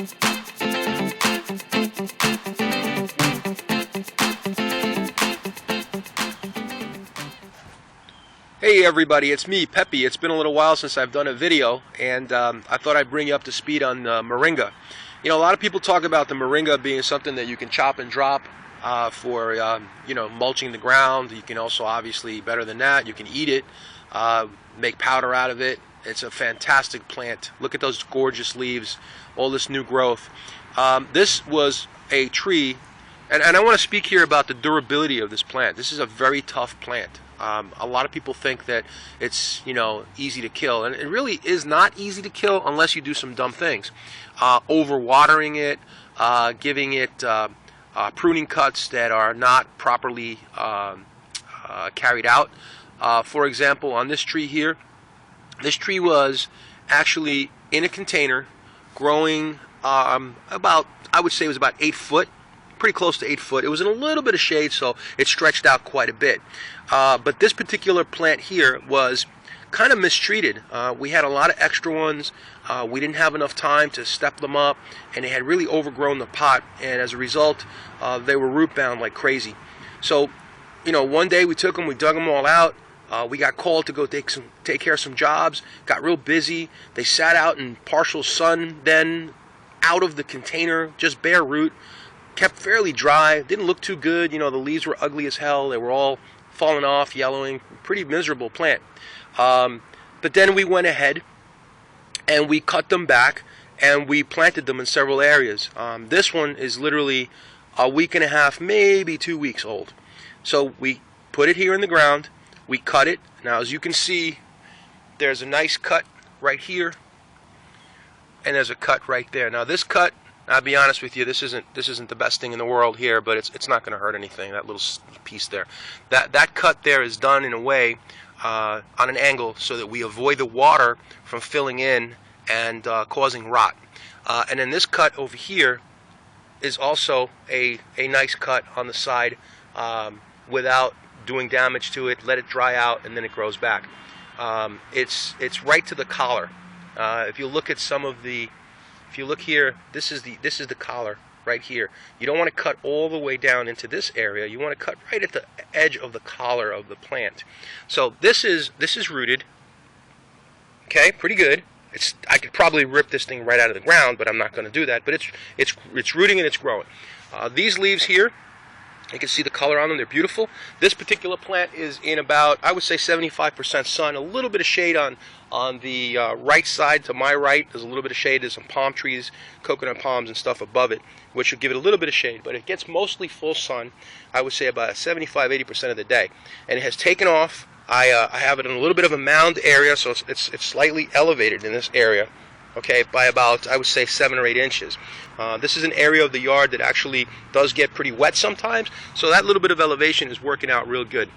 Hey everybody, it's me, Peppy. It's been a little while since I've done a video, and I thought I'd bring you up to speed on Moringa. You know, a lot of people talk about the Moringa being something that you can chop and drop for, mulching the ground. You can also, obviously, better than that, you can eat it, make powder out of it. It's a fantastic plant. Look at those gorgeous leaves, all this new growth. This was a tree, and I want to speak here about the durability of this plant. This is a very tough plant. A lot of people think that it's, easy to kill, and it really is not easy to kill unless you do some dumb things. Overwatering it, giving it pruning cuts that are not properly carried out. For example, on this tree here, this tree was actually in a container, growing about, I would say it was about 8 foot. Pretty close to 8 foot. It was in a little bit of shade, so it stretched out quite a bit. But this particular plant here was kind of mistreated. We had a lot of extra ones. We didn't have enough time to step them up, and they had really overgrown the pot, and as a result, they were root bound like crazy. So, one day we took them, we dug them all out. We got called to go take care of some jobs. Got real busy. They sat out in partial sun, then out of the container, just bare root. Kept fairly dry, didn't look too good. The leaves were ugly as hell. They were all falling off, yellowing. Pretty miserable plant. But then we went ahead and we cut them back and we planted them in several areas. This one is literally a week and a half, maybe 2 weeks old. So we put it here in the ground. We cut it. Now, as you can see, there's a nice cut right here, and there's a cut right there. Now, this cut, I'll be honest with you, this isn't the best thing in the world here, but it's not going to hurt anything. That little piece there, that cut there is done in a way on an angle so that we avoid the water from filling in and causing rot. And then this cut over here is also a nice cut on the side without doing damage to it. Let it dry out and then it grows back. It's right to the collar. If you look at some of the If you look here, this is the collar right here. You don't want to cut all the way down into this area. You want to cut right at the edge of the collar of the plant. So this is rooted. Okay, pretty good. I could probably rip this thing right out of the ground, but I'm not going to do that. But it's rooting and it's growing. These leaves here, you can see the color on them. They're beautiful. This particular plant is in about, I would say, 75% sun. A little bit of shade on the right side to my right. There's a little bit of shade. There's some palm trees, coconut palms and stuff above it, which will give it a little bit of shade. But it gets mostly full sun, I would say about 75-80% of the day. And it has taken off. I have it in a little bit of a mound area, so it's slightly elevated in this area. Okay, by about, I would say, 7 or 8 inches. This is an area of the yard that actually does get pretty wet sometimes, so that little bit of elevation is working out real good.